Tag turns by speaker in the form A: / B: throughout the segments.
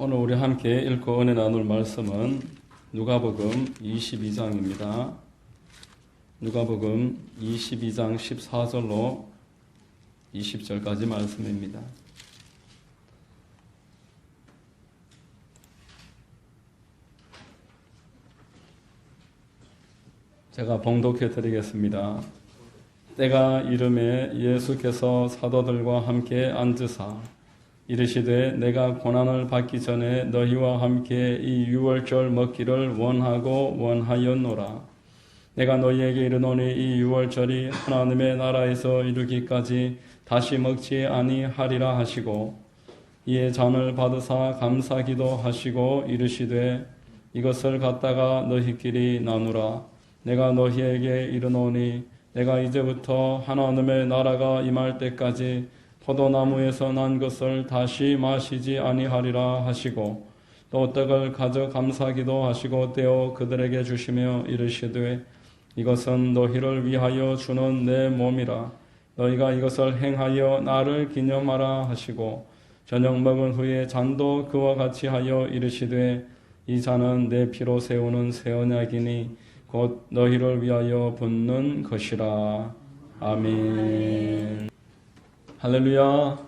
A: 오늘 우리 함께 읽고 은혜 나눌 말씀은 누가복음 22장입니다. 누가복음 22장 14절로 20절까지 말씀입니다. 제가 봉독해 드리겠습니다. 때가 이름에 예수께서 사도들과 함께 앉으사 이르시되 내가 고난을 받기 전에 너희와 함께 이 유월절 먹기를 원하였노라. 내가 너희에게 이르노니 이 유월절이 하나님의 나라에서 이르기까지 다시 먹지 아니하리라 하시고 이에 잔을 받으사 감사기도 하시고 이르시되 이것을 갖다가 너희끼리 나누라. 내가 너희에게 이르노니 내가 이제부터 하나님의 나라가 임할 때까지 포도나무에서 난 것을 다시 마시지 아니하리라 하시고 또 떡을 가져 감사기도 하시고 떼어 그들에게 주시며 이르시되 이것은 너희를 위하여 주는 내 몸이라. 너희가 이것을 행하여 나를 기념하라 하시고 저녁 먹은 후에 잔도 그와 같이 하여 이르시되 이 잔은 내 피로 세우는 새 언약이니 곧 너희를 위하여 붓는 것이라. 아멘. 할렐루야.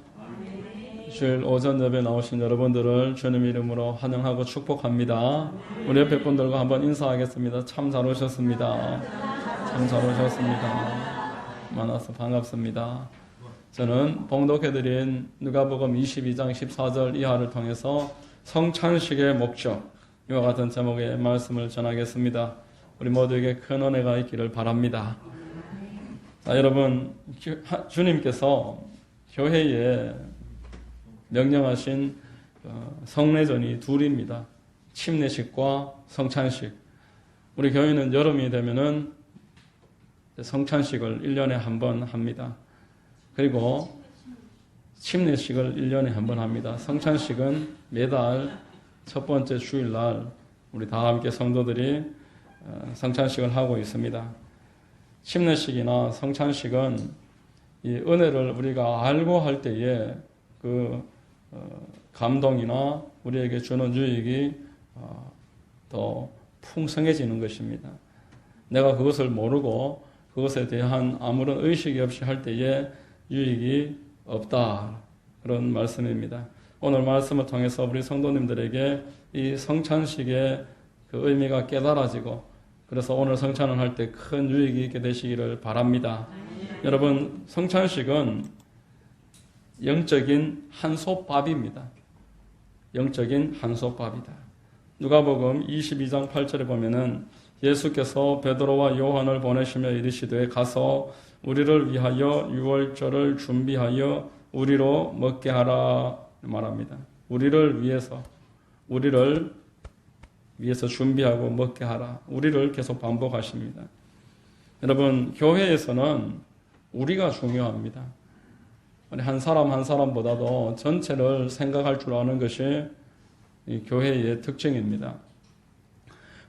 A: 주일 오전 예배 나오신 여러분들을 주님 이름으로 환영하고 축복합니다. 우리 옆에 분들과 한번 인사하겠습니다. 참 잘 오셨습니다. 참 잘 오셨습니다. 만나서 반갑습니다. 저는 봉독해드린 누가복음 22장 14절 이하를 통해서 성찬식의 목적, 이와 같은 제목의 말씀을 전하겠습니다. 우리 모두에게 큰 은혜가 있기를 바랍니다. 자, 여러분, 주님께서 교회에 명령하신 성례전이 둘입니다. 침례식과 성찬식. 우리 교회는 여름이 되면은 성찬식을 1년에 한 번 합니다. 그리고 침례식을 1년에 한 번 합니다. 성찬식은 매달 첫 번째 주일날 우리 다 함께 성도들이 성찬식을 하고 있습니다. 침례식이나 성찬식은 이 은혜를 우리가 알고 할 때에 그 감동이나 우리에게 주는 유익이 더 풍성해지는 것입니다. 내가 그것을 모르고 그것에 대한 아무런 의식이 없이 할 때에 유익이 없다. 그런 말씀입니다. 오늘 말씀을 통해서 우리 성도님들에게 이 성찬식의 그 의미가 깨달아지고 그래서 오늘 성찬을 할 때 큰 유익이 있게 되시기를 바랍니다. 여러분, 성찬식은 영적인 한솥밥입니다. 영적인 한솥밥이다. 누가복음 22장 8절에 보면은 예수께서 베드로와 요한을 보내시며 이르시되 가서 우리를 위하여 유월절을 준비하여 우리로 먹게 하라 말합니다. 우리를 위해서 준비하고 먹게 하라. 우리를 계속 반복하십니다. 여러분, 교회에서는 우리가 중요합니다. 한 사람 한 사람보다도 전체를 생각할 줄 아는 것이 이 교회의 특징입니다.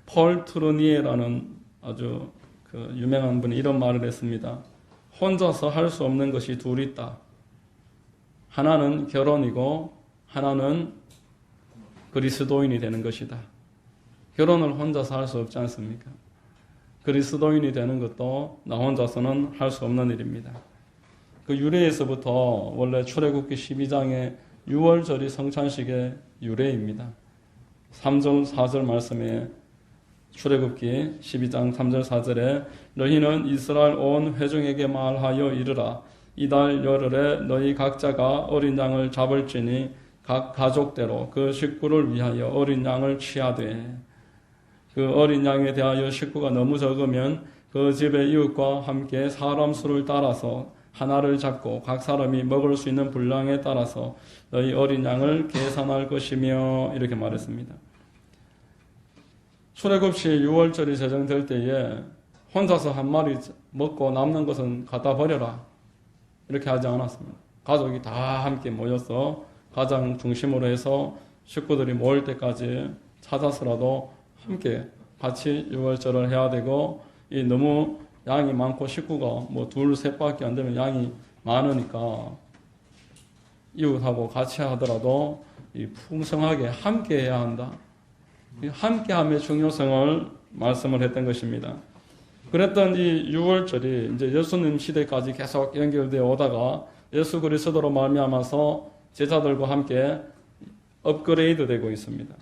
A: 폴 트루니에라는 아주 유명한 분이 이런 말을 했습니다. 혼자서 할 수 없는 것이 둘 있다. 하나는 결혼이고 하나는 그리스도인이 되는 것이다. 결혼을 혼자서 할 수 없지 않습니까? 그리스도인이 되는 것도 나 혼자서는 할 수 없는 일입니다. 그 유래에서부터 원래 출애굽기 12장의 유월절이 성찬식의 유래입니다. 3절 4절 말씀에 출애굽기 12장 3절 4절에 너희는 이스라엘 온 회중에게 말하여 이르라. 이달 열흘에 너희 각자가 어린 양을 잡을지니 각 가족대로 그 식구를 위하여 어린 양을 취하되 그 어린 양에 대하여 식구가 너무 적으면 그 집의 이웃과 함께 사람 수를 따라서 하나를 잡고 각 사람이 먹을 수 있는 분량에 따라서 너희 어린 양을 계산할 것이며 이렇게 말했습니다. 출애굽시 6월절이 제정될 때에 혼자서 한 마리 먹고 남는 것은 갖다 버려라 이렇게 하지 않았습니다. 가족이 다 함께 모여서 가장 중심으로 해서 식구들이 모일 때까지 찾아서라도 함께 같이 유월절을 해야 되고 이 너무 양이 많고 식구가 뭐 둘, 셋밖에 안 되면 양이 많으니까 이웃하고 같이 하더라도 이 풍성하게 함께 해야 한다. 이 함께함의 중요성을 말씀을 했던 것입니다. 그랬던 이 6월절이 이제 예수님 시대까지 계속 연결되어 오다가 예수 그리스도로 말미암아서 제자들과 함께 업그레이드 되고 있습니다.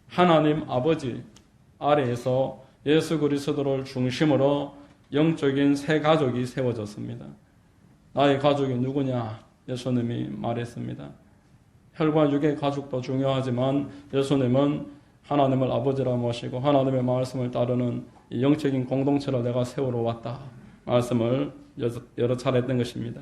A: 하나님 아버지 아래에서 예수 그리스도를 중심으로 영적인 새 가족이 세워졌습니다. 나의 가족이 누구냐? 예수님이 말했습니다. 혈과 육의 가족도 중요하지만 예수님은 하나님을 아버지라 모시고 하나님의 말씀을 따르는 영적인 공동체를 내가 세우러 왔다. 말씀을 여러 차례 했던 것입니다.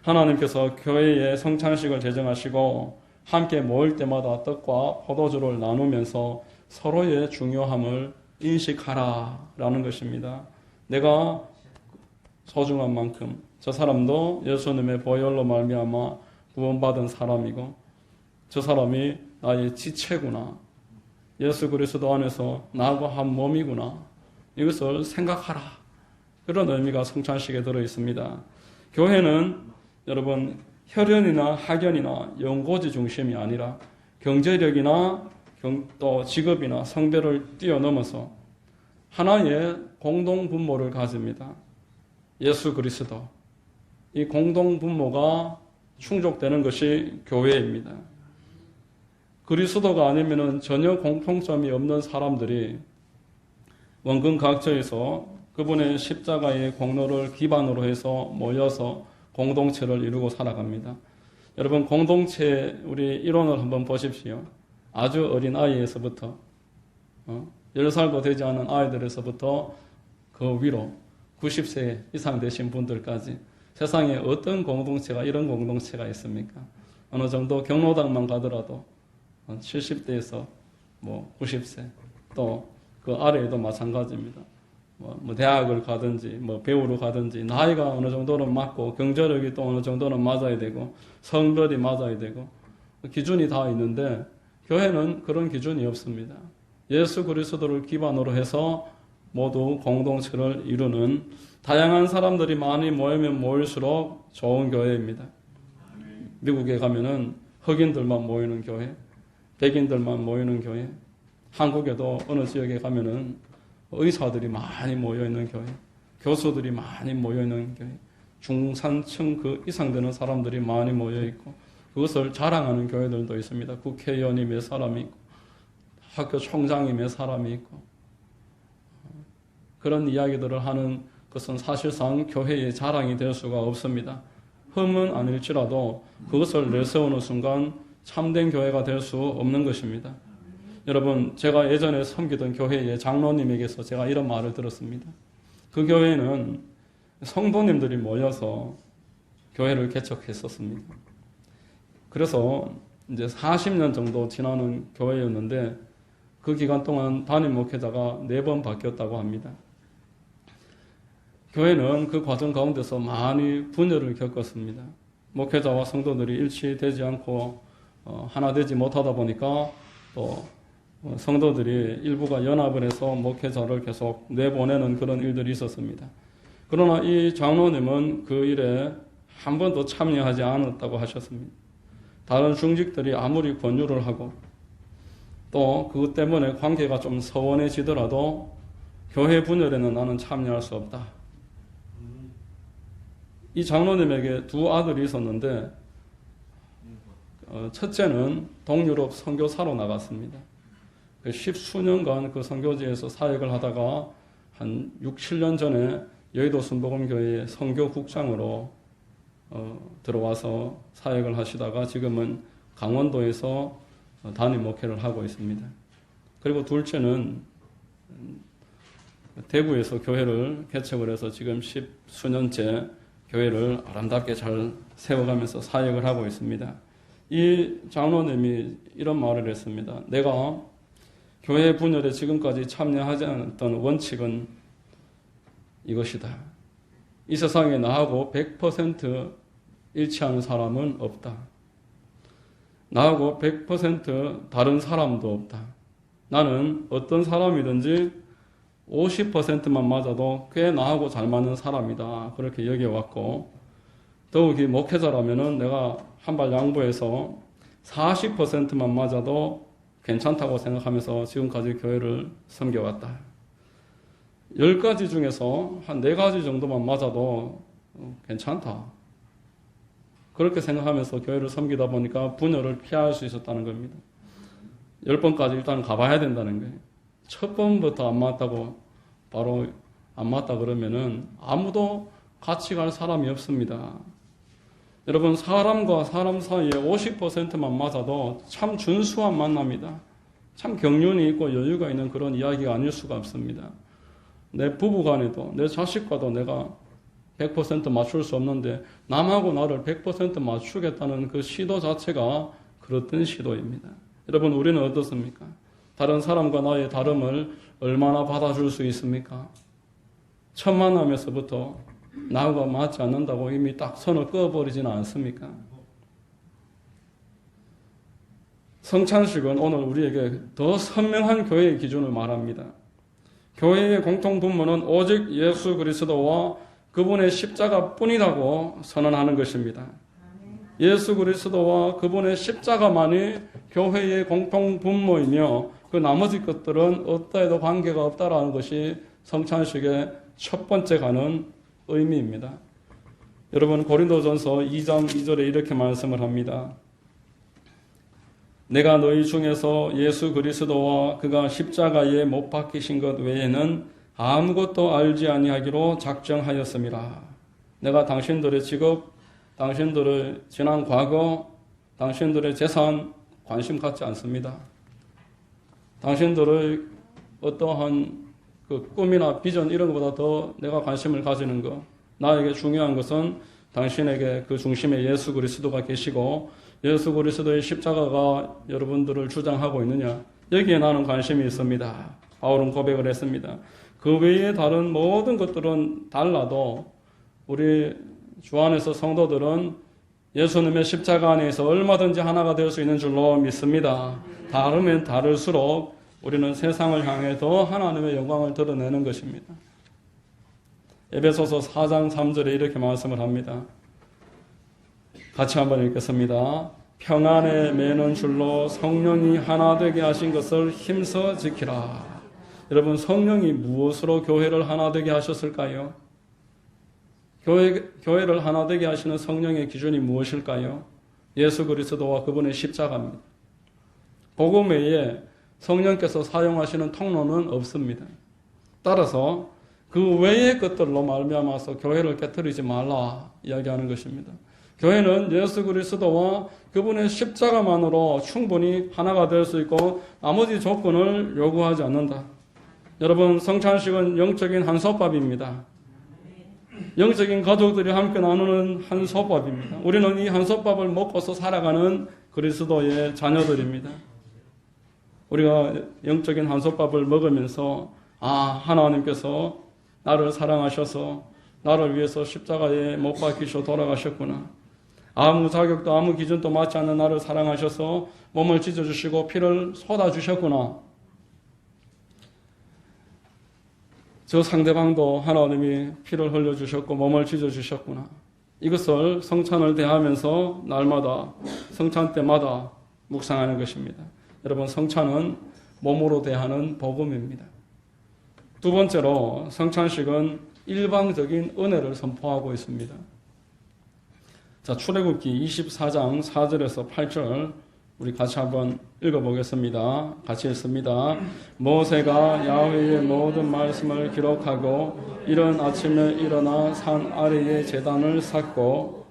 A: 하나님께서 교회에 성찬식을 제정하시고 함께 모일 때마다 떡과 포도주를 나누면서 서로의 중요함을 인식하라라는 것입니다. 내가 소중한 만큼 저 사람도 예수님의 보혈로 말미암아 구원받은 사람이고 저 사람이 나의 지체구나. 예수 그리스도 안에서 나하고 한 몸이구나. 이것을 생각하라. 그런 의미가 성찬식에 들어 있습니다. 교회는 여러분 혈연이나 학연이나 연고지 중심이 아니라 경제력이나 또 직업이나 성별을 뛰어넘어서 하나의 공동분모를 가집니다. 예수 그리스도. 이 공동분모가 충족되는 것이 교회입니다. 그리스도가 아니면 전혀 공통점이 없는 사람들이 원근 각처에서 그분의 십자가의 공로를 기반으로 해서 모여서 공동체를 이루고 살아갑니다. 여러분 공동체 우리 이론을 한번 보십시오. 아주 어린 아이에서부터 10살도 되지 않은 아이들에서부터 그 위로 90세 이상 되신 분들까지 세상에 어떤 공동체가 이런 공동체가 있습니까? 어느 정도 경로당만 가더라도 70대에서 90세 또 그 아래에도 마찬가지입니다. 대학을 가든지 배우러 가든지 나이가 어느 정도는 맞고 경제력이 또 어느 정도는 맞아야 되고 성별이 맞아야 되고 기준이 다 있는데 교회는 그런 기준이 없습니다. 예수 그리스도를 기반으로 해서 모두 공동체를 이루는 다양한 사람들이 많이 모이면 모일수록 좋은 교회입니다. 미국에 가면은 흑인들만 모이는 교회, 백인들만 모이는 교회, 한국에도 어느 지역에 가면은 의사들이 많이 모여있는 교회, 교수들이 많이 모여있는 교회, 중산층 그 이상 되는 사람들이 많이 모여있고 그것을 자랑하는 교회들도 있습니다. 국회의원이 몇 사람이 있고 학교 총장이 몇 사람이 있고 그런 이야기들을 하는 것은 사실상 교회의 자랑이 될 수가 없습니다. 흠은 아닐지라도 그것을 내세우는 순간 참된 교회가 될 수 없는 것입니다. 여러분 제가 예전에 섬기던 교회의 장로님에게서 제가 이런 말을 들었습니다. 그 교회는 성도님들이 모여서 교회를 개척했었습니다. 그래서 이제 40년 정도 지나는 교회였는데 그 기간 동안 담임 목회자가 4번 바뀌었다고 합니다. 교회는 그 과정 가운데서 많이 분열을 겪었습니다. 목회자와 성도들이 일치되지 않고 하나 되지 못하다 보니까 또 성도들이 일부가 연합을 해서 목회자를 계속 내보내는 그런 일들이 있었습니다. 그러나 이 장로님은 그 일에 한 번도 참여하지 않았다고 하셨습니다. 다른 중직들이 아무리 권유를 하고 또 그것 때문에 관계가 좀 서원해지더라도 교회 분열에는 나는 참여할 수 없다. 이 장로님에게 2 아들이 있었는데 첫째는 동유럽 선교사로 나갔습니다. 10수년간 그 선교지에서 사역을 하다가 한 6, 7년 전에 여의도 순복음교회의 선교국장으로 들어와서 사역을 하시다가 지금은 강원도에서 담임 목회를 하고 있습니다. 그리고 둘째는 대구에서 교회를 개척을 해서 지금 10수년째 교회를 아름답게 잘 세워가면서 사역을 하고 있습니다. 이 장로님이 이런 말을 했습니다. 내가 교회 분열에 지금까지 참여하지 않았던 원칙은 이것이다. 이 세상에 나하고 100% 일치하는 사람은 없다. 나하고 100% 다른 사람도 없다. 나는 어떤 사람이든지 50%만 맞아도 꽤 나하고 잘 맞는 사람이다. 그렇게 여겨왔고 더욱이 목회자라면은 내가 한 발 양보해서 40%만 맞아도 괜찮다고 생각하면서 지금까지 교회를 섬겨왔다. 10가지 중에서 한 4가지 정도만 맞아도 괜찮다. 그렇게 생각하면서 교회를 섬기다 보니까 분열을 피할 수 있었다는 겁니다. 10번까지 일단 가봐야 된다는 거예요. 첫 번부터 안 맞다고 바로 안 맞다 그러면은 아무도 같이 갈 사람이 없습니다. 여러분, 사람과 사람 사이에 50%만 맞아도 참 준수한 만남이다. 참 경륜이 있고 여유가 있는 그런 이야기가 아닐 수가 없습니다. 내 부부간에도 내 자식과도 내가 100% 맞출 수 없는데 남하고 나를 100% 맞추겠다는 그 시도 자체가 그렇던 시도입니다. 여러분, 우리는 어떻습니까? 다른 사람과 나의 다름을 얼마나 받아줄 수 있습니까? 첫 만남에서부터 나하고 맞지 않는다고 이미 딱 선을 그어버리지는 않습니까? 성찬식은 오늘 우리에게 더 선명한 교회의 기준을 말합니다. 교회의 공통분모는 오직 예수 그리스도와 그분의 십자가뿐이라고 선언하는 것입니다. 예수 그리스도와 그분의 십자가만이 교회의 공통분모이며 그 나머지 것들은 어떠해도 관계가 없다라는 것이 성찬식의 첫 번째 가는 의미입니다. 여러분, 고린도전서 2장 2절에 이렇게 말씀을 합니다. 내가 너희 중에서 예수 그리스도와 그가 십자가에 못 박히신 것 외에는 아무것도 알지 아니하기로 작정하였음이라. 내가 당신들의 직업, 당신들의 지난 과거, 당신들의 재산 관심 갖지 않습니다. 당신들의 어떠한 그 꿈이나 비전 이런 것보다 더 내가 관심을 가지는 것, 나에게 중요한 것은 당신에게 그 중심에 예수 그리스도가 계시고 예수 그리스도의 십자가가 여러분들을 주장하고 있느냐, 여기에 나는 관심이 있습니다. 바울은 고백을 했습니다. 그 외에 다른 모든 것들은 달라도 우리 주 안에서 성도들은 예수님의 십자가 안에서 얼마든지 하나가 될 수 있는 줄로 믿습니다. 다르면 다를수록 우리는 세상을 향해 더 하나님의 영광을 드러내는 것입니다. 에베소서 4장 3절에 이렇게 말씀을 합니다. 같이 한번 읽겠습니다. 평안에 매는 줄로 성령이 하나 되게 하신 것을 힘써 지키라. 여러분, 성령이 무엇으로 교회를 하나 되게 하셨을까요? 교회를 하나 되게 하시는 성령의 기준이 무엇일까요? 예수 그리스도와 그분의 십자가입니다. 복음 외에 성령께서 사용하시는 통로는 없습니다. 따라서 그 외의 것들로 말미암아서 교회를 깨뜨리지 말라 이야기하는 것입니다. 교회는 예수 그리스도와 그분의 십자가만으로 충분히 하나가 될 수 있고 나머지 조건을 요구하지 않는다. 여러분, 성찬식은 영적인 한솥밥입니다. 영적인 가족들이 함께 나누는 한솥밥입니다. 우리는 이 한솥밥을 먹고서 살아가는 그리스도의 자녀들입니다. 우리가 영적인 한솥밥을 먹으면서 하나님께서 나를 사랑하셔서 나를 위해서 십자가에 못 박히셔 돌아가셨구나. 아무 자격도 아무 기준도 맞지 않는 나를 사랑하셔서 몸을 찢어주시고 피를 쏟아주셨구나. 저 상대방도 하나님이 피를 흘려주셨고 몸을 찢어주셨구나. 이것을 성찬을 대하면서 날마다 성찬 때마다 묵상하는 것입니다. 여러분, 성찬은 몸으로 대하는 복음입니다. 두 번째로 성찬식은 일방적인 은혜를 선포하고 있습니다. 자, 출애굽기 24장 4절에서 8절 우리 같이 한번 읽어보겠습니다. 같이 읽습니다. 모세가 야훼의 모든 말씀을 기록하고 이른 아침에 일어나 산 아래에 제단을 쌓고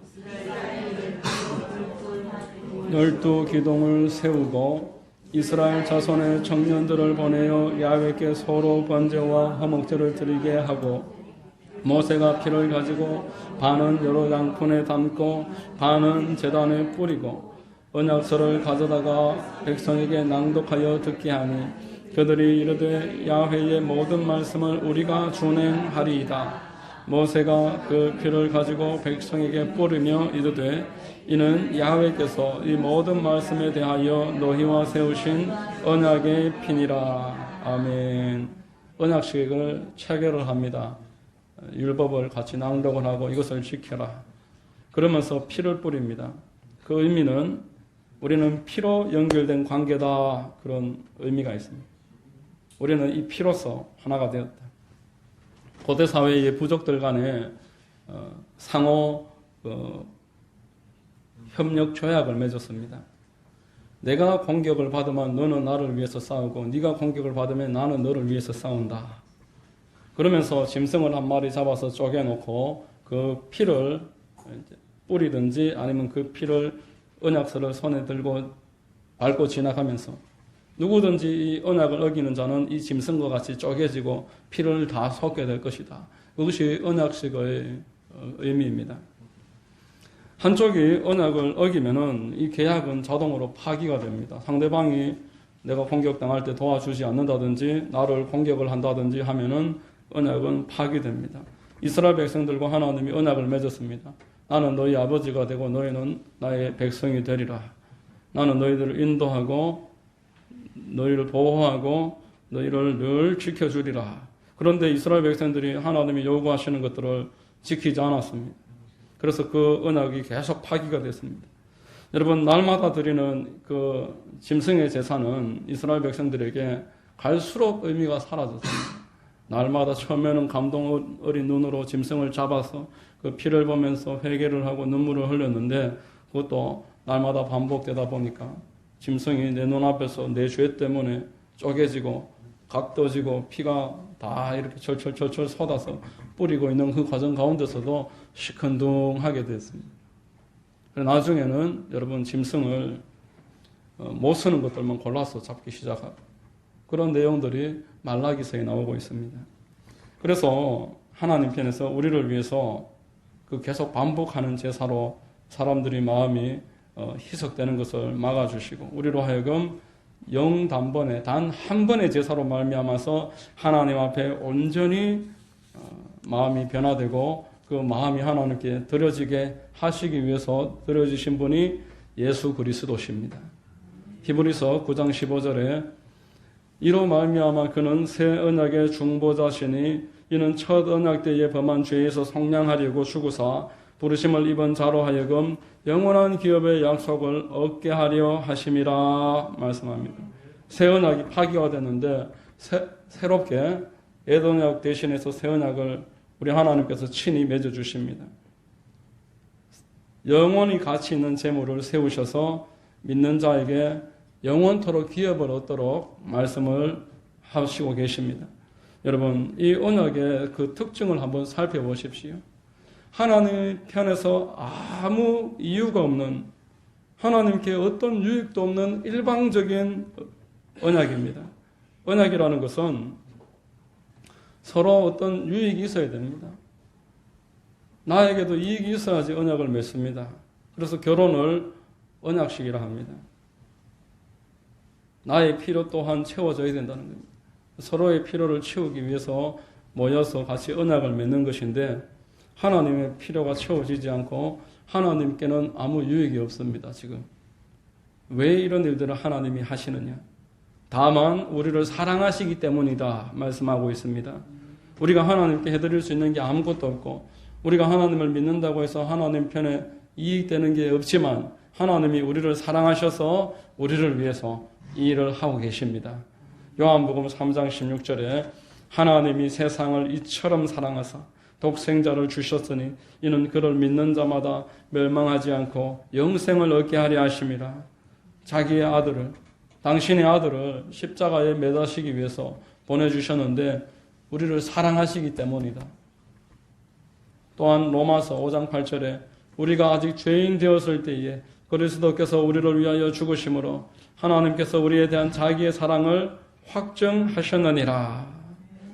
A: 12기둥을 세우고 이스라엘 자손의 청년들을 보내어 야훼께 소로 번제와 화목제를 드리게 하고 모세가 피를 가지고 반은 여러 양푼에 담고 반은 제단에 뿌리고 언약서를 가져다가 백성에게 낭독하여 듣게 하니 그들이 이르되 야훼의 모든 말씀을 우리가 준행하리이다. 모세가 그 피를 가지고 백성에게 뿌리며 이르되 이는 야훼께서 이 모든 말씀에 대하여 너희와 세우신 언약의 피니라. 아멘. 언약식을 체결을 합니다. 율법을 같이 낭독을 하고 이것을 지켜라. 그러면서 피를 뿌립니다. 그 의미는 우리는 피로 연결된 관계다. 그런 의미가 있습니다. 우리는 이 피로서 하나가 되었다. 고대 사회의 부족들 간에 상호 협력 조약을 맺었습니다. 내가 공격을 받으면 너는 나를 위해서 싸우고 네가 공격을 받으면 나는 너를 위해서 싸운다. 그러면서 짐승을 한 마리 잡아서 쪼개놓고 그 피를 뿌리든지 아니면 그 피를 언약서를 손에 들고 밟고 지나가면서 누구든지 이 언약을 어기는 자는 이 짐승과 같이 쪼개지고 피를 다 쏟게 될 것이다. 그것이 언약식의 의미입니다. 한쪽이 언약을 어기면은 이 계약은 자동으로 파기가 됩니다. 상대방이 내가 공격당할 때 도와주지 않는다든지 나를 공격을 한다든지 하면은 언약은 파기됩니다. 이스라엘 백성들과 하나님이 언약을 맺었습니다. 나는 너희 아버지가 되고 너희는 나의 백성이 되리라. 나는 너희들을 인도하고 너희를 보호하고 너희를 늘 지켜주리라. 그런데 이스라엘 백성들이 하나님이 요구하시는 것들을 지키지 않았습니다. 그래서 그 언약이 계속 파기가 됐습니다. 여러분, 날마다 드리는 그 짐승의 제사는 이스라엘 백성들에게 갈수록 의미가 사라졌습니다. 날마다 처음에는 감동 어린 눈으로 짐승을 잡아서 그 피를 보면서 회개를 하고 눈물을 흘렸는데 그것도 날마다 반복되다 보니까 짐승이 내 눈앞에서 내 죄 때문에 쪼개지고 각도지고 피가 다 이렇게 철철철철 쏟아서 뿌리고 있는 그 과정 가운데서도 시큰둥하게 됐습니다. 나중에는 여러분 짐승을 못 쓰는 것들만 골라서 잡기 시작하고 그런 내용들이 말라기서에 나오고 있습니다. 그래서 하나님 편에서 우리를 위해서 그 계속 반복하는 제사로 사람들이 마음이 희석되는 것을 막아주시고 우리로 하여금 영단번에 단 한 번의 제사로 말미암아서 하나님 앞에 온전히 마음이 변화되고 그 마음이 하나님께 드려지게 하시기 위해서 드려주신 분이 예수 그리스도십니다. 히브리서 9장 15절에 이로 말미암아 그는 새 언약의 중보자시니 이는 첫 언약 때에 범한 죄에서 속량하려고 죽으사 부르심을 입은 자로 하여금 영원한 기업의 약속을 얻게 하려 하심이라 말씀합니다. 새 언약이 파기가 됐는데 새롭게 옛 언약 대신해서 새 언약을 우리 하나님께서 친히 맺어주십니다. 영원히 가치 있는 재물을 세우셔서 믿는 자에게 영원토록 기업을 얻도록 말씀을 하시고 계십니다. 여러분, 이 언약의 그 특징을 한번 살펴보십시오. 하나님 편에서 아무 이유가 없는 하나님께 어떤 유익도 없는 일방적인 언약입니다. 언약이라는 것은 서로 어떤 유익이 있어야 됩니다. 나에게도 이익이 있어야지 언약을 맺습니다. 그래서 결혼을 언약식이라 합니다. 나의 필요 또한 채워져야 된다는 겁니다. 서로의 필요를 채우기 위해서 모여서 같이 언약을 맺는 것인데 하나님의 필요가 채워지지 않고 하나님께는 아무 유익이 없습니다. 지금 왜 이런 일들을 하나님이 하시느냐? 다만 우리를 사랑하시기 때문이다 말씀하고 있습니다. 우리가 하나님께 해드릴 수 있는 게 아무것도 없고 우리가 하나님을 믿는다고 해서 하나님 편에 이익되는 게 없지만 하나님이 우리를 사랑하셔서 우리를 위해서 이 일을 하고 계십니다. 요한복음 3장 16절에 하나님이 세상을 이처럼 사랑하사 독생자를 주셨으니 이는 그를 믿는 자마다 멸망하지 않고 영생을 얻게 하려 하심이라. 자기의 아들을 당신의 아들을 십자가에 매다시기 위해서 보내주셨는데 우리를 사랑하시기 때문이다. 또한 로마서 5장 8절에 우리가 아직 죄인 되었을 때에 그리스도께서 우리를 위하여 죽으심으로 하나님께서 우리에 대한 자기의 사랑을 확증하셨느니라.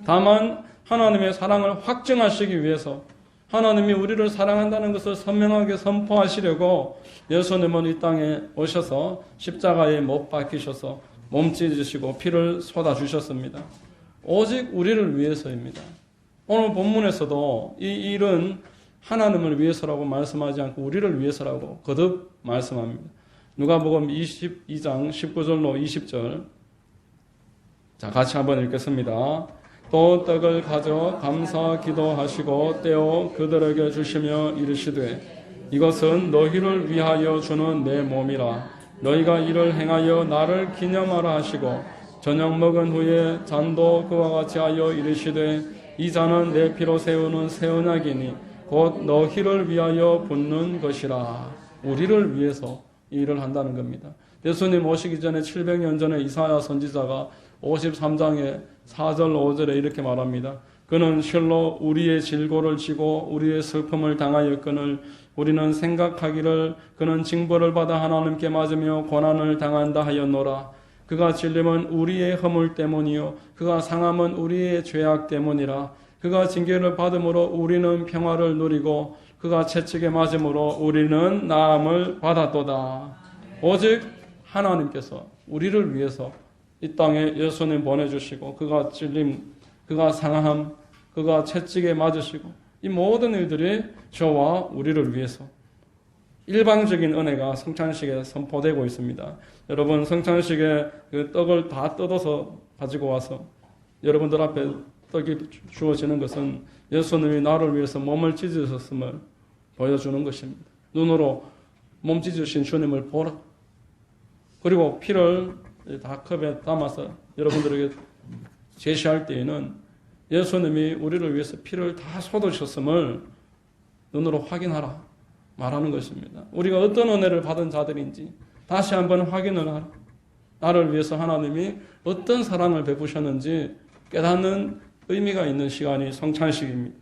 A: 다만 하나님의 사랑을 확증하시기 위해서 하나님이 우리를 사랑한다는 것을 선명하게 선포하시려고 예수님은 이 땅에 오셔서 십자가에 못 박히셔서 몸 찢으시고 피를 쏟아주셨습니다. 오직 우리를 위해서입니다. 오늘 본문에서도 이 일은 하나님을 위해서라고 말씀하지 않고 우리를 위해서라고 거듭 말씀합니다. 누가복음 22장 19절로 20절. 자, 같이 한번 읽겠습니다. 또 떡을 가져 감사 기도하시고 떼어 그들에게 주시며 이르시되 이것은 너희를 위하여 주는 내 몸이라. 너희가 이를 행하여 나를 기념하라 하시고 저녁 먹은 후에 잔도 그와 같이 하여 이르시되 이 잔은 내 피로 세우는 새 언약이니 곧 너희를 위하여 붓는 것이라. 우리를 위해서 이 일을 한다는 겁니다. 예수님 오시기 전에 700년 전에 이사야 선지자가 53장의 4절 5절에 이렇게 말합니다. 그는 실로 우리의 질고를 지고 우리의 슬픔을 당하였거늘 우리는 생각하기를 그는 징벌을 받아 하나님께 맞으며 고난을 당한다 하였노라. 그가 찔림은 우리의 허물 때문이요 그가 상함은 우리의 죄악 때문이라. 그가 징계를 받음으로 우리는 평화를 누리고 그가 채찍에 맞음으로 우리는 나음을 받았도다. 오직 하나님께서 우리를 위해서 이 땅에 예수님 보내주시고 그가 찔림, 그가 상함, 그가 채찍에 맞으시고 이 모든 일들이 저와 우리를 위해서 일방적인 은혜가 성찬식에 선포되고 있습니다. 여러분 성찬식에 그 떡을 다 뜯어서 가지고 와서 여러분들 앞에 떡이 주어지는 것은 예수님이 나를 위해서 몸을 찢으셨음을 보여주는 것입니다. 눈으로 몸 찢으신 주님을 보라. 그리고 피를 다 컵에 담아서 여러분들에게 제시할 때에는 예수님이 우리를 위해서 피를 다 쏟으셨음을 눈으로 확인하라 말하는 것입니다. 우리가 어떤 은혜를 받은 자들인지 다시 한번 확인을 하라. 나를 위해서 하나님이 어떤 사랑을 베푸셨는지 깨닫는 의미가 있는 시간이 성찬식입니다.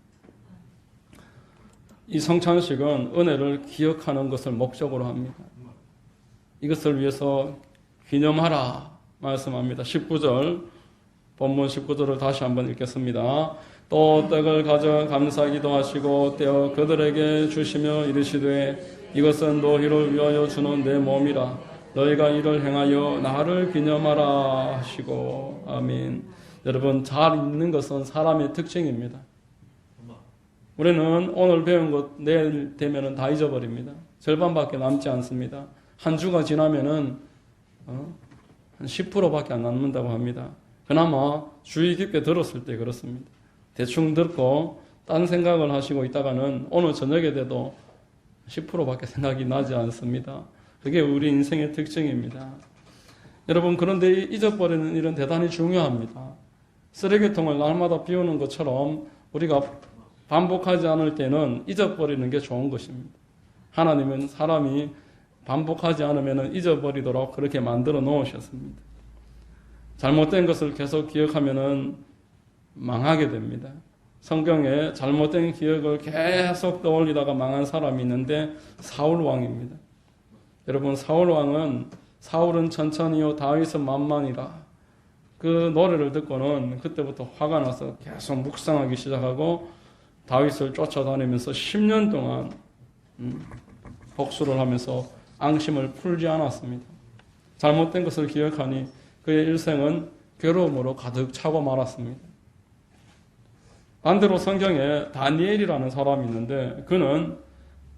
A: 이 성찬식은 은혜를 기억하는 것을 목적으로 합니다. 이것을 위해서 기념하라 말씀합니다. 19절 본문 19절을 다시 한번 읽겠습니다. 또 떡을 가져 감사기도 하시고 떼어 그들에게 주시며 이르시되 이것은 너희를 위하여 주는 내 몸이라. 너희가 이를 행하여 나를 기념하라 하시고. 아멘. 여러분 잘 읽는 것은 사람의 특징입니다. 우리는 오늘 배운 것 내일 되면은 다 잊어버립니다. 절반밖에 남지 않습니다. 한 주가 지나면은 한 10%밖에 안 남는다고 합니다. 그나마 주의 깊게 들었을 때 그렇습니다. 대충 듣고 딴 생각을 하시고 있다가는 오늘 저녁에 돼도 10%밖에 생각이 나지 않습니다. 그게 우리 인생의 특징입니다. 여러분 그런데 잊어버리는 일은 대단히 중요합니다. 쓰레기통을 날마다 비우는 것처럼 우리가 반복하지 않을 때는 잊어버리는 게 좋은 것입니다. 하나님은 사람이 반복하지 않으면 잊어버리도록 그렇게 만들어 놓으셨습니다. 잘못된 것을 계속 기억하면 망하게 됩니다. 성경에 잘못된 기억을 계속 떠올리다가 망한 사람이 있는데 사울 왕입니다. 여러분 사울은 천천히요 다윗은 만만이라 그 노래를 듣고는 그때부터 화가 나서 계속 묵상하기 시작하고 다윗을 쫓아다니면서 10년 동안 복수를 하면서 앙심을 풀지 않았습니다. 잘못된 것을 기억하니 그의 일생은 괴로움으로 가득 차고 말았습니다. 반대로 성경에 다니엘이라는 사람이 있는데 그는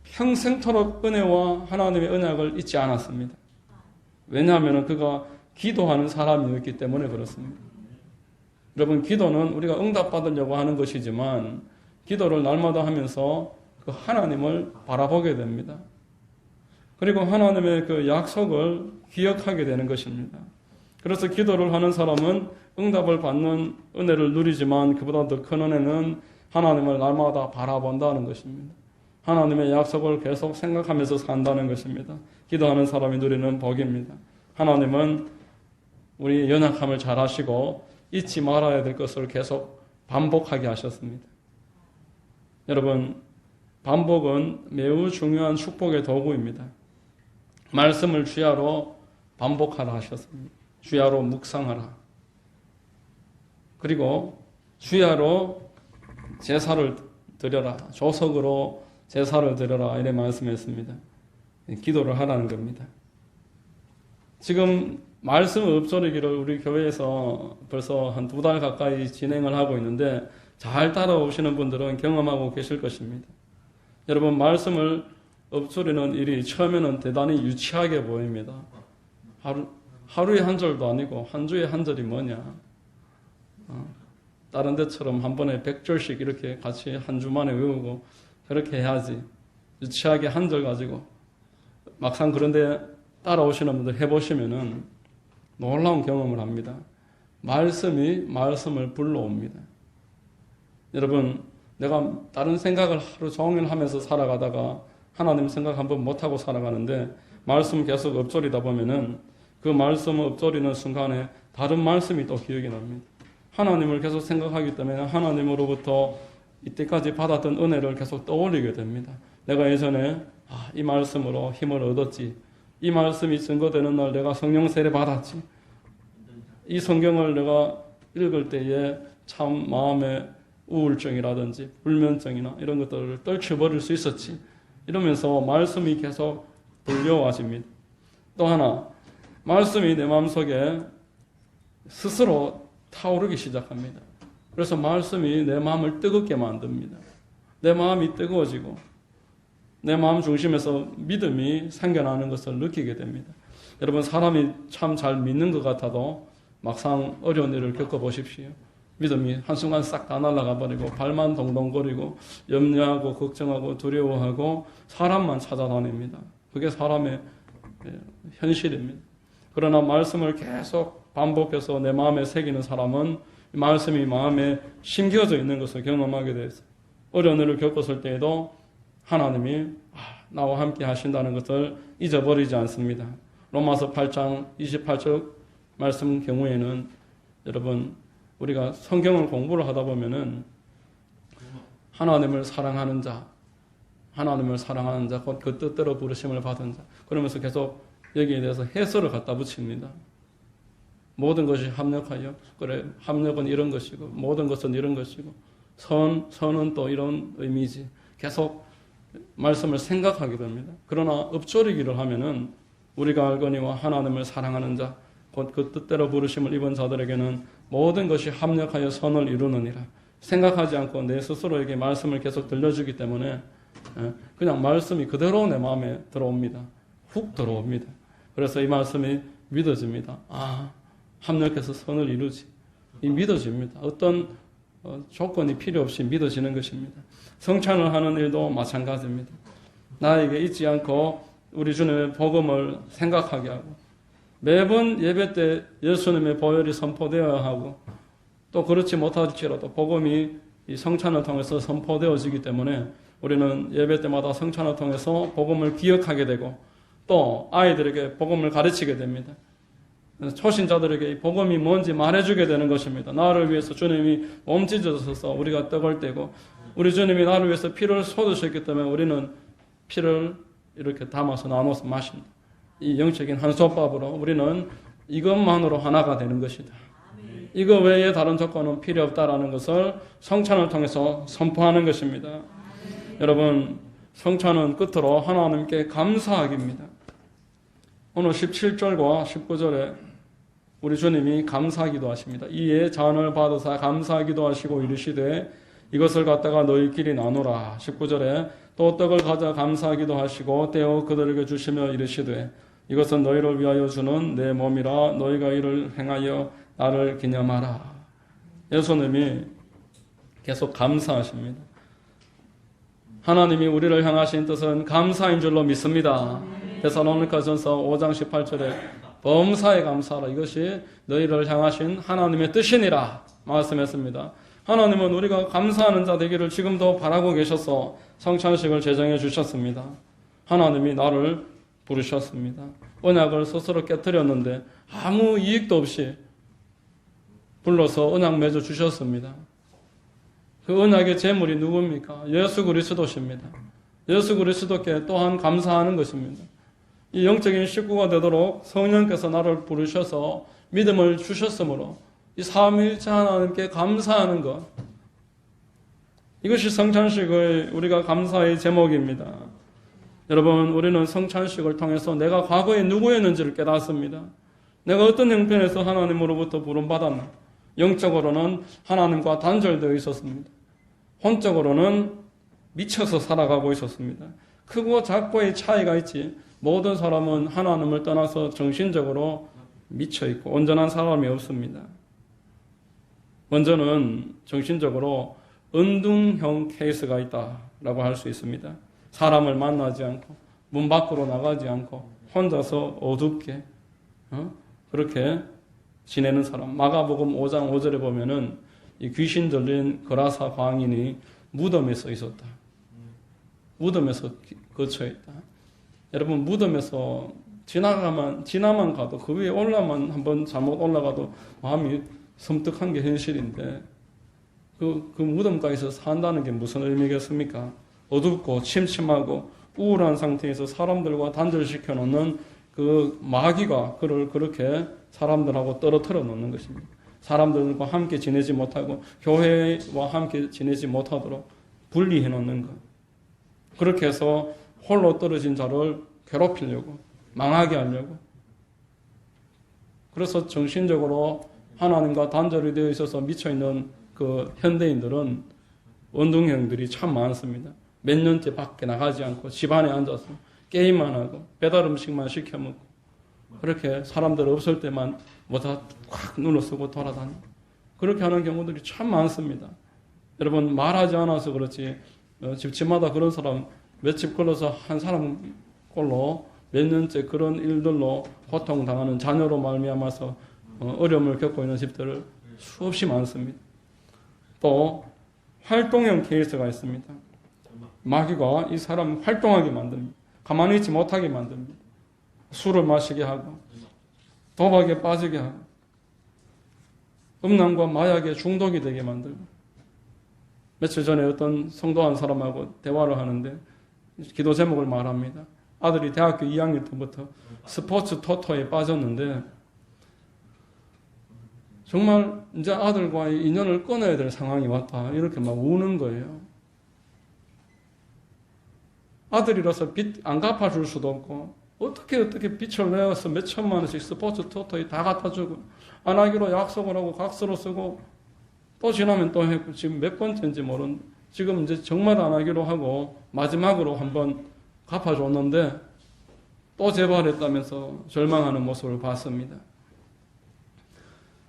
A: 평생토록 은혜와 하나님의 언약을 잊지 않았습니다. 왜냐하면 그가 기도하는 사람이었기 때문에 그렇습니다. 여러분 기도는 우리가 응답받으려고 하는 것이지만 기도를 날마다 하면서 그 하나님을 바라보게 됩니다. 그리고 하나님의 그 약속을 기억하게 되는 것입니다. 그래서 기도를 하는 사람은 응답을 받는 은혜를 누리지만 그보다 더 큰 은혜는 하나님을 날마다 바라본다는 것입니다. 하나님의 약속을 계속 생각하면서 산다는 것입니다. 기도하는 사람이 누리는 복입니다. 하나님은 우리의 연약함을 잘 아시고 잊지 말아야 될 것을 계속 반복하게 하셨습니다. 여러분, 반복은 매우 중요한 축복의 도구입니다. 말씀을 주야로 반복하라 하셨습니다. 주야로 묵상하라. 그리고 주야로 제사를 드려라. 조석으로 제사를 드려라. 이렇게 말씀했습니다. 기도를 하라는 겁니다. 지금 말씀 읊조리기를 우리 교회에서 벌써 한 2달 가까이 진행을 하고 있는데 잘 따라오시는 분들은 경험하고 계실 것입니다. 여러분 말씀을 읊조리는 일이 처음에는 대단히 유치하게 보입니다. 하루에 한 절도 아니고 한 주에 한 절이 뭐냐. 다른 데처럼 한 번에 100절씩 이렇게 같이 한 주 만에 외우고 그렇게 해야지. 유치하게 한 절 가지고 막상 그런데 따라오시는 분들 해보시면은 놀라운 경험을 합니다. 말씀이 말씀을 불러옵니다. 여러분, 내가 다른 생각을 하루 종일 하면서 살아가다가 하나님 생각 한번 못하고 살아가는데 말씀 계속 읊조리다 보면은 그 말씀을 읊조리는 순간에 다른 말씀이 또 기억이 납니다. 하나님을 계속 생각하기 때문에 하나님으로부터 이때까지 받았던 은혜를 계속 떠올리게 됩니다. 내가 예전에 이 말씀으로 힘을 얻었지. 이 말씀이 증거되는 날 내가 성령 세례 받았지. 이 성경을 내가 읽을 때에 참 마음의 우울증이라든지 불면증이나 이런 것들을 떨쳐버릴 수 있었지. 이러면서 말씀이 계속 들려와집니다. 또 하나, 말씀이 내 마음속에 스스로 타오르기 시작합니다. 그래서 말씀이 내 마음을 뜨겁게 만듭니다. 내 마음이 뜨거워지고 내 마음 중심에서 믿음이 생겨나는 것을 느끼게 됩니다. 여러분, 사람이 참 잘 믿는 것 같아도 막상 어려운 일을 겪어보십시오. 믿음이 한순간 싹 다 날아가 버리고 발만 동동거리고 염려하고 걱정하고 두려워하고 사람만 찾아다닙니다. 그게 사람의 현실입니다. 그러나 말씀을 계속 반복해서 내 마음에 새기는 사람은 말씀이 마음에 심겨져 있는 것을 경험하게 돼서 어려운 일을 겪었을 때에도 하나님이 나와 함께 하신다는 것을 잊어버리지 않습니다. 로마서 8장 28절 말씀 경우에는 여러분, 우리가 성경을 공부를 하다 보면은 하나님을 사랑하는 자, 곧 그 뜻대로 부르심을 받은 자, 그러면서 계속 여기에 대해서 해설을 갖다 붙입니다. 모든 것이 합력하여, 그래, 합력은 이런 것이고, 모든 것은 이런 것이고, 선은 또 이런 의미지. 계속 말씀을 생각하게 됩니다. 그러나 읊조리기를 하면은 우리가 알거니와 하나님을 사랑하는 자, 곧 그 뜻대로 부르심을 입은 자들에게는 모든 것이 합력하여 선을 이루느니라. 생각하지 않고 내 스스로에게 말씀을 계속 들려주기 때문에 그냥 말씀이 그대로 내 마음에 들어옵니다. 훅 들어옵니다. 그래서 이 말씀이 믿어집니다. 합력해서 선을 이루지. 이 믿어집니다. 어떤 조건이 필요 없이 믿어지는 것입니다. 성찬을 하는 일도 마찬가지입니다. 나에게 잊지 않고 우리 주님의 복음을 생각하게 하고 매번 예배 때 예수님의 보혈이 선포되어야 하고 또 그렇지 못할지라도 복음이 이 성찬을 통해서 선포되어지기 때문에 우리는 예배 때마다 성찬을 통해서 복음을 기억하게 되고 또 아이들에게 복음을 가르치게 됩니다. 초신자들에게 이 복음이 뭔지 말해주게 되는 것입니다. 나를 위해서 주님이 몸찢어져서 우리가 떡을 떼고 우리 주님이 나를 위해서 피를 쏟으셨기 때문에 우리는 피를 이렇게 담아서 나눠서 마십니다. 이 영적인 한솥밥으로 우리는 이것만으로 하나가 되는 것이다. 이거 외에 다른 조건은 필요 없다라는 것을 성찬을 통해서 선포하는 것입니다. 여러분, 성찬은 끝으로 하나님께 감사하기입니다. 오늘 17절과 19절에 우리 주님이 감사하기도 하십니다. 이에 잔을 받으사 감사하기도 하시고 이르시되 이것을 갖다가 너희끼리 나누라. 19절에 또 떡을 가져 감사하기도 하시고 떼어 그들에게 주시며 이르시되 이것은 너희를 위하여 주는 내 몸이라. 너희가 이를 행하여 나를 기념하라. 예수님이 계속 감사하십니다. 하나님이 우리를 향하신 뜻은 감사인 줄로 믿습니다. 데살로니가전서 5장 18절에 범사에 감사하라. 이것이 너희를 향하신 하나님의 뜻이니라 말씀했습니다. 하나님은 우리가 감사하는 자 되기를 지금도 바라고 계셔서 성찬식을 제정해 주셨습니다. 하나님이 나를 부르셨습니다. 언약을 스스로 깨뜨렸는데 아무 이익도 없이 불러서 언약 맺어 주셨습니다. 그 언약의 제물이 누굽니까? 예수 그리스도십니다. 예수 그리스도께 또한 감사하는 것입니다. 이 영적인 식구가 되도록 성령께서 나를 부르셔서 믿음을 주셨으므로 이 삼위일체 하나님께 감사하는 것, 이것이 성찬식의 우리가 감사의 제목입니다. 여러분, 우리는 성찬식을 통해서 내가 과거에 누구였는지를 깨닫습니다. 내가 어떤 형편에서 하나님으로부터 부름받았나? 영적으로는 하나님과 단절되어 있었습니다. 혼적으로는 미쳐서 살아가고 있었습니다. 크고 작고의 차이가 있지 모든 사람은 하나님을 떠나서 정신적으로 미쳐있고 온전한 사람이 없습니다. 먼저는 정신적으로 은둔형 케이스가 있다라고 할 수 있습니다. 사람을 만나지 않고 문 밖으로 나가지 않고 혼자서 어둡게 그렇게 지내는 사람. 마가복음 5장 5절에 보면은 이 귀신 들린 거라사 광인이 무덤에 서 있었다. 무덤에서 거처에 있다. 여러분, 무덤에서 지나만 가도 그 위에 올라만 한번 잘못 올라가도 마음이 섬뜩한 게 현실인데 그 무덤가에서 산다는 게 무슨 의미겠습니까? 어둡고 침침하고 우울한 상태에서 사람들과 단절시켜 놓는 그 마귀가 그를 그렇게 사람들하고 떨어뜨려 놓는 것입니다. 사람들과 함께 지내지 못하고 교회와 함께 지내지 못하도록 분리해 놓는 것. 그렇게 해서 홀로 떨어진 자를 괴롭히려고, 망하게 하려고. 그래서 정신적으로 하나님과 단절이 되어 있어서 미쳐있는 그 현대인들은 원둥형들이 참 많습니다. 몇 년째 밖에 나가지 않고 집안에 앉아서 게임만 하고 배달 음식만 시켜 먹고 그렇게 사람들 없을 때만 뭐다 확 눈을 쓰고 돌아다니고 그렇게 하는 경우들이 참 많습니다. 여러분, 말하지 않아서 그렇지 집집마다 그런 사람 몇 집 걸러서 한 사람 꼴로 몇 년째 그런 일들로 고통당하는 자녀로 말미암아서 어려움을 겪고 있는 집들 수없이 많습니다. 또 활동형 케이스가 있습니다. 마귀가 이 사람 활동하게 만듭니다. 가만히 있지 못하게 만듭니다. 술을 마시게 하고 도박에 빠지게 하고 음란과 마약에 중독이 되게 만들고. 며칠 전에 어떤 성도 한 사람하고 대화를 하는데 기도 제목을 말합니다. 아들이 대학교 2학년 때부터 스포츠 토토에 빠졌는데 정말 이제 아들과의 인연을 끊어야 될 상황이 왔다. 이렇게 막 우는 거예요. 아들이라서 빚 안 갚아줄 수도 없고 어떻게 빚을 내어서 몇 천만 원씩 스포츠 토토에 다 갖다주고 안 하기로 약속을 하고 각서로 쓰고 또 지나면 또 했고 지금 몇 번째인지 모르는데 지금 이제 정말 안 하기로 하고 마지막으로 한번 갚아줬는데 또 재발했다면서 절망하는 모습을 봤습니다.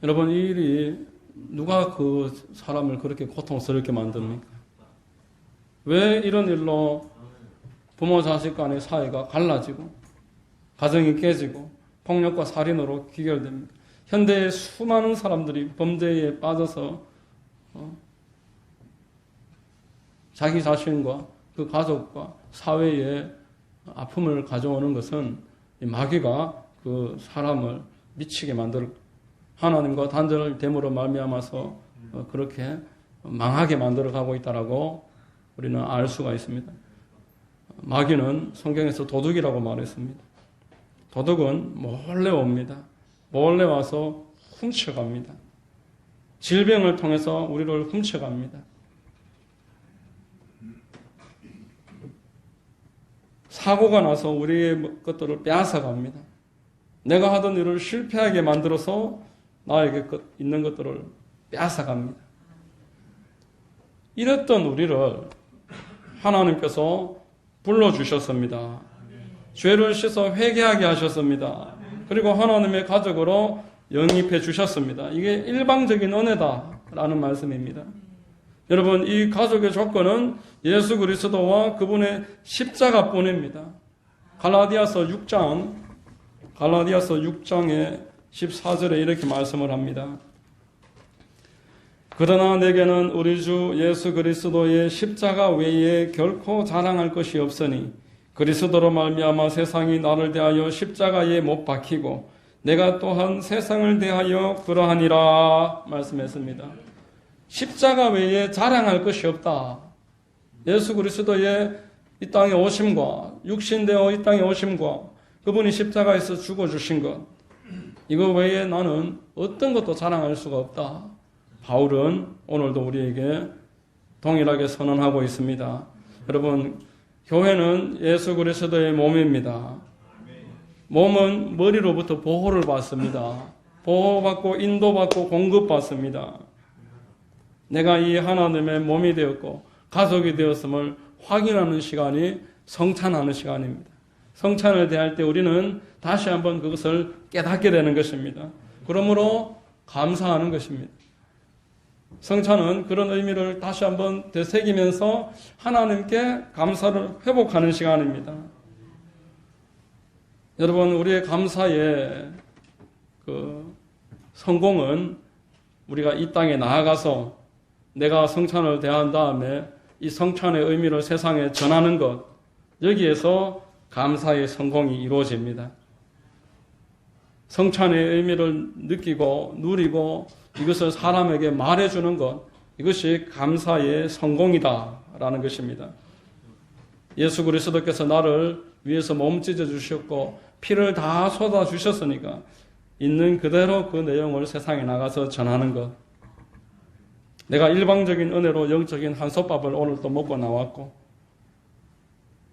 A: 여러분, 이 일이 누가 그 사람을 그렇게 고통스럽게 만듭니까? 왜 이런 일로 부모 자식 간의 사이가 갈라지고 가정이 깨지고 폭력과 살인으로 귀결됩니다. 현대의 수많은 사람들이 범죄에 빠져서 자기 자신과 그 가족과 사회에 아픔을 가져오는 것은 이 마귀가 그 사람을 미치게 만들 하나님과 단절됨으로 말미암아서 그렇게 망하게 만들어가고 있다라고 우리는 알 수가 있습니다. 마귀는 성경에서 도둑이라고 말했습니다. 도둑은 몰래 옵니다. 몰래 와서 훔쳐갑니다. 질병을 통해서 우리를 훔쳐갑니다. 사고가 나서 우리의 것들을 빼앗아갑니다. 내가 하던 일을 실패하게 만들어서 나에게 있는 것들을 빼앗아갑니다. 이랬던 우리를 하나님께서 불러주셨습니다. 죄를 씻어 회개하게 하셨습니다. 그리고 하나님의 가족으로 영입해 주셨습니다. 이게 일방적인 은혜다라는 말씀입니다. 여러분, 이 가족의 조건은 예수 그리스도와 그분의 십자가뿐입니다. 갈라디아서 6장의 14절에 이렇게 말씀을 합니다. 그러나 내게는 우리 주 예수 그리스도의 십자가 외에 결코 자랑할 것이 없으니 그리스도로 말미암아 세상이 나를 대하여 십자가에 못 박히고 내가 또한 세상을 대하여 그러하니라 말씀했습니다. 십자가 외에 자랑할 것이 없다. 예수 그리스도의 이 땅에 오심과 육신되어 이 땅에 오심과 그분이 십자가에서 죽어주신 것, 이거 외에 나는 어떤 것도 자랑할 수가 없다. 바울은 오늘도 우리에게 동일하게 선언하고 있습니다. 여러분, 교회는 예수 그리스도의 몸입니다. 몸은 머리로부터 보호를 받습니다. 보호받고 인도받고 공급받습니다. 내가 이 하나님의 몸이 되었고 가족이 되었음을 확인하는 시간이 성찬하는 시간입니다. 성찬을 대할 때 우리는 다시 한번 그것을 깨닫게 되는 것입니다. 그러므로 감사하는 것입니다. 성찬은 그런 의미를 다시 한번 되새기면서 하나님께 감사를 회복하는 시간입니다. 여러분, 우리의 감사의 그 성공은 우리가 이 땅에 나아가서 내가 성찬을 대한 다음에 이 성찬의 의미를 세상에 전하는 것, 여기에서 감사의 성공이 이루어집니다. 성찬의 의미를 느끼고 누리고 이것을 사람에게 말해주는 것, 이것이 감사의 성공이다라는 것입니다. 예수 그리스도께서 나를 위해서 몸 찢어 주셨고 피를 다 쏟아 주셨으니까 있는 그대로 그 내용을 세상에 나가서 전하는 것. 내가 일방적인 은혜로 영적인 한솥밥을 오늘 또 먹고 나왔고,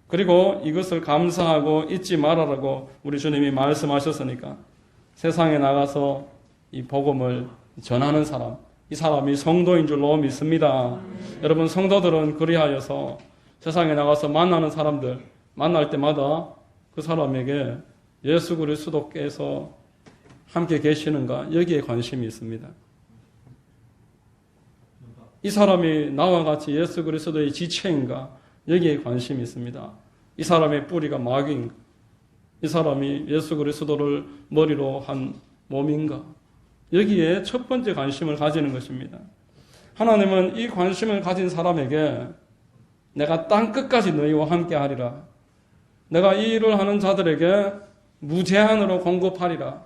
A: 그리고 이것을 감사하고 잊지 말아라고 우리 주님이 말씀하셨으니까 세상에 나가서 이 복음을 전하는 사람, 이 사람이 성도인 줄로 믿습니다. 여러분, 성도들은 그리하여서 세상에 나가서 만나는 사람들, 만날 때마다 그 사람에게 예수 그리스도께서 함께 계시는가, 여기에 관심이 있습니다. 이 사람이 나와 같이 예수 그리스도의 지체인가, 여기에 관심이 있습니다. 이 사람의 뿌리가 마귀인가, 이 사람이 예수 그리스도를 머리로 한 몸인가, 여기에 첫 번째 관심을 가지는 것입니다. 하나님은 이 관심을 가진 사람에게 내가 땅 끝까지 너희와 함께 하리라, 내가 이 일을 하는 자들에게 무제한으로 공급하리라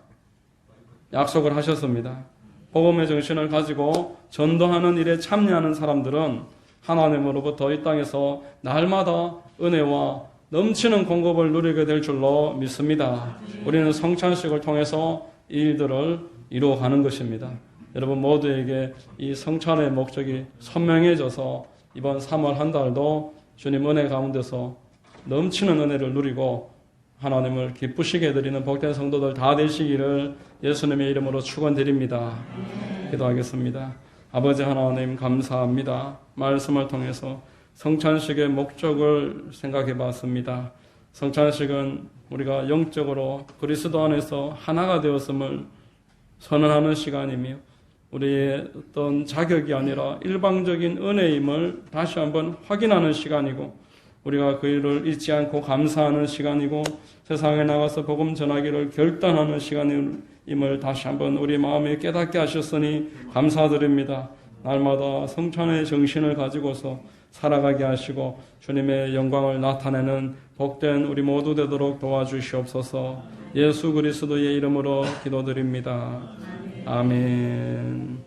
A: 약속을 하셨습니다. 복음의 정신을 가지고 전도하는 일에 참여하는 사람들은 하나님으로부터 이 땅에서 날마다 은혜와 넘치는 공급을 누리게 될 줄로 믿습니다. 우리는 성찬식을 통해서 이 일들을 이루어가는 것입니다. 여러분 모두에게 이 성찬의 목적이 선명해져서 이번 3월 한 달도 주님 은혜 가운데서 넘치는 은혜를 누리고 하나님을 기쁘시게 해드리는 복된 성도들 다 되시기를 예수님의 이름으로 축원드립니다. 기도하겠습니다. 아버지 하나님 감사합니다. 말씀을 통해서 성찬식의 목적을 생각해 봤습니다. 성찬식은 우리가 영적으로 그리스도 안에서 하나가 되었음을 선언하는 시간이며 우리의 어떤 자격이 아니라 일방적인 은혜임을 다시 한번 확인하는 시간이고 우리가 그 일을 잊지 않고 감사하는 시간이고 세상에 나가서 복음 전하기를 결단하는 시간임을 다시 한번 우리 마음에 깨닫게 하셨으니 감사드립니다. 날마다 성찬의 정신을 가지고서 살아가게 하시고 주님의 영광을 나타내는 복된 우리 모두 되도록 도와주시옵소서. 예수 그리스도의 이름으로 기도드립니다. 아멘.